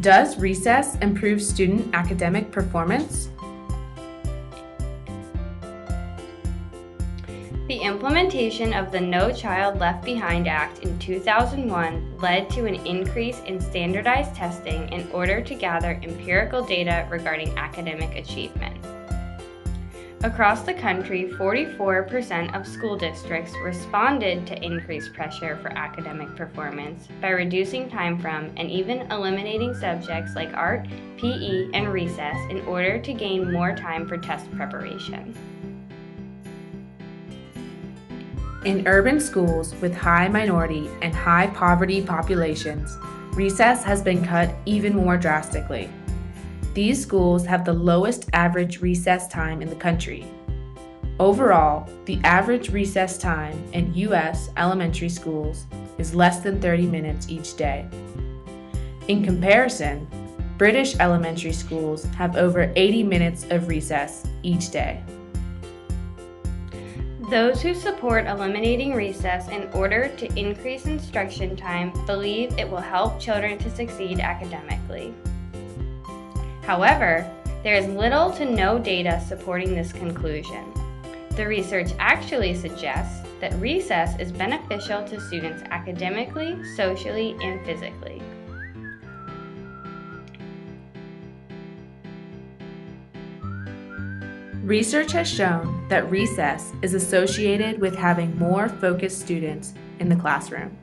Does recess improve student academic performance? The implementation of the No Child Left Behind Act in 2001 led to an increase in standardized testing in order to gather empirical data regarding academic achievement. Across the country, 44% of school districts responded to increased pressure for academic performance by reducing time from and even eliminating subjects like art, PE, and recess in order to gain more time for test preparation. In urban schools with high minority and high poverty populations, recess has been cut even more drastically. These schools have the lowest average recess time in the country. Overall, the average recess time in U.S. elementary schools is less than 30 minutes each day. In comparison, British elementary schools have over 80 minutes of recess each day. Those who support eliminating recess in order to increase instruction time believe it will help children to succeed academically. However, there is little to no data supporting this conclusion. The research actually suggests that recess is beneficial to students academically, socially, and physically. Research has shown that recess is associated with having more focused students in the classroom.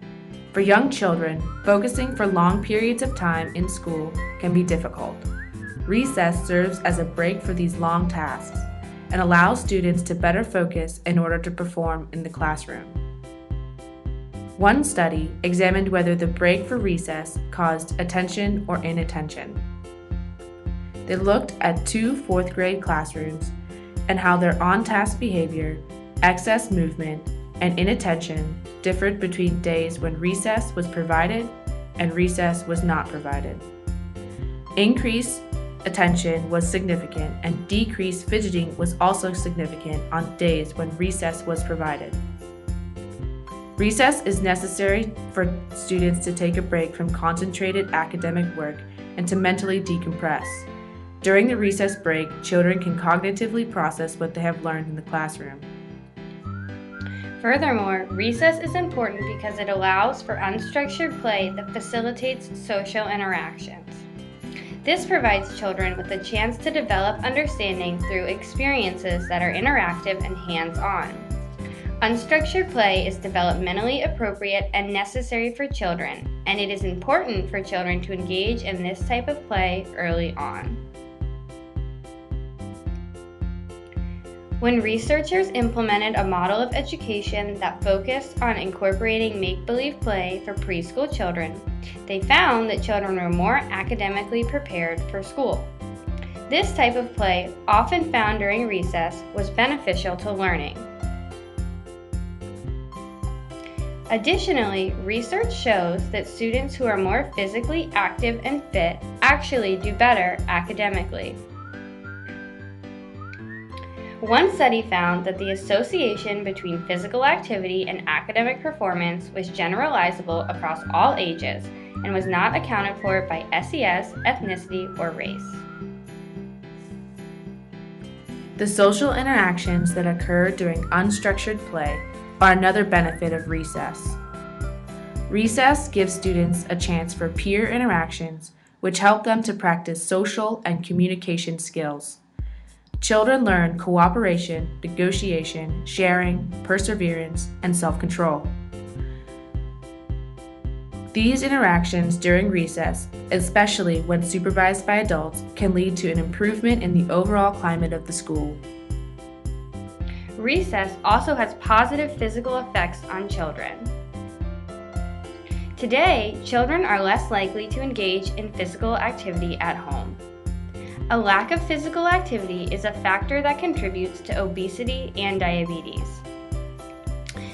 For young children, focusing for long periods of time in school can be difficult. Recess serves as a break for these long tasks and allows students to better focus in order to perform in the classroom. One study examined whether the break for recess caused attention or inattention. They looked at 2 fourth grade classrooms and how their on-task behavior, excess movement, and inattention differed between days when recess was provided and recess was not provided. Increased attention was significant and decreased fidgeting was also significant on days when recess was provided. Recess is necessary for students to take a break from concentrated academic work and to mentally decompress. During the recess break, children can cognitively process what they have learned in the classroom. Furthermore, recess is important because it allows for unstructured play that facilitates social interactions. This provides children with a chance to develop understanding through experiences that are interactive and hands-on. Unstructured play is developmentally appropriate and necessary for children, and it is important for children to engage in this type of play early on. When researchers implemented a model of education that focused on incorporating make-believe play for preschool children, they found that children were more academically prepared for school. This type of play, often found during recess, was beneficial to learning. Additionally, research shows that students who are more physically active and fit actually do better academically. One study found that the association between physical activity and academic performance was generalizable across all ages and was not accounted for by SES, ethnicity, or race. The social interactions that occur during unstructured play are another benefit of recess. Recess gives students a chance for peer interactions, which help them to practice social and communication skills. Children learn cooperation, negotiation, sharing, perseverance, and self-control. These interactions during recess, especially when supervised by adults, can lead to an improvement in the overall climate of the school. Recess also has positive physical effects on children. Today, children are less likely to engage in physical activity at home. A lack of physical activity is a factor that contributes to obesity and diabetes.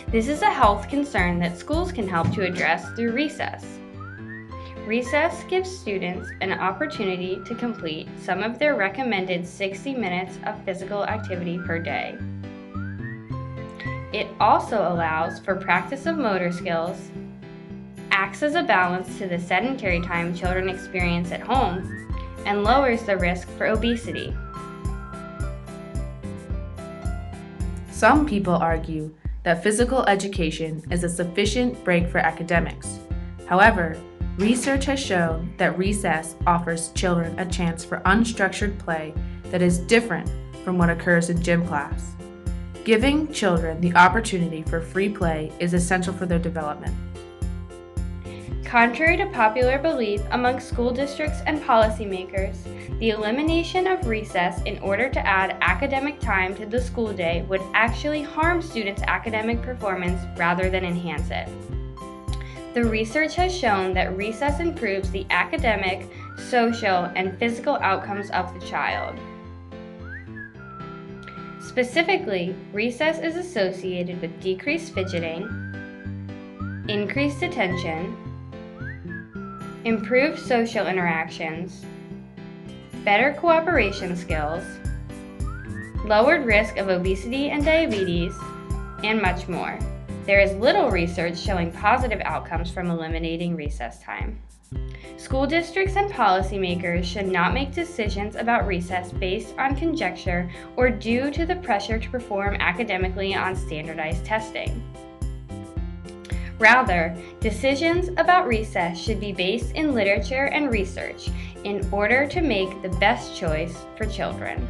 This is a health concern that schools can help to address through recess. Recess gives students an opportunity to complete some of their recommended 60 minutes of physical activity per day. It also allows for practice of motor skills, acts as a balance to the sedentary time children experience at home, and lowers the risk for obesity. Some people argue that physical education is a sufficient break for academics. However, research has shown that recess offers children a chance for unstructured play that is different from what occurs in gym class. Giving children the opportunity for free play is essential for their development. Contrary to popular belief among school districts and policymakers, the elimination of recess in order to add academic time to the school day would actually harm students' academic performance rather than enhance it. The research has shown that recess improves the academic, social, and physical outcomes of the child. Specifically, recess is associated with decreased fidgeting, increased attention, improved social interactions, better cooperation skills, lowered risk of obesity and diabetes, and much more. There is little research showing positive outcomes from eliminating recess time. School districts and policymakers should not make decisions about recess based on conjecture or due to the pressure to perform academically on standardized testing. Rather, decisions about recess should be based in literature and research in order to make the best choice for children.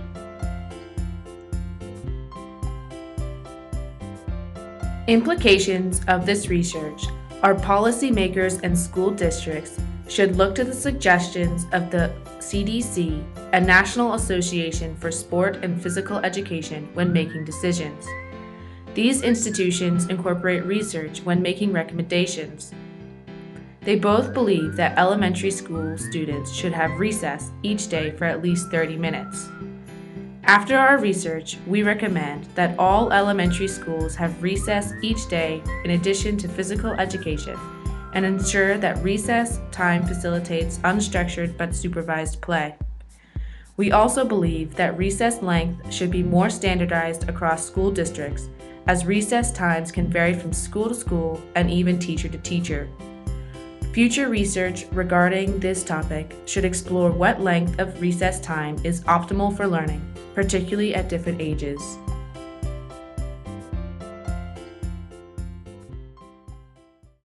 Implications of this research are policymakers and school districts should look to the suggestions of the CDC, a National Association for Sport and Physical Education, when making decisions. These institutions incorporate research when making recommendations. They both believe that elementary school students should have recess each day for at least 30 minutes. After our research, we recommend that all elementary schools have recess each day in addition to physical education, and ensure that recess time facilitates unstructured but supervised play. We also believe that recess length should be more standardized across school districts, as recess times can vary from school to school and even teacher to teacher. Future research regarding this topic should explore what length of recess time is optimal for learning, particularly at different ages.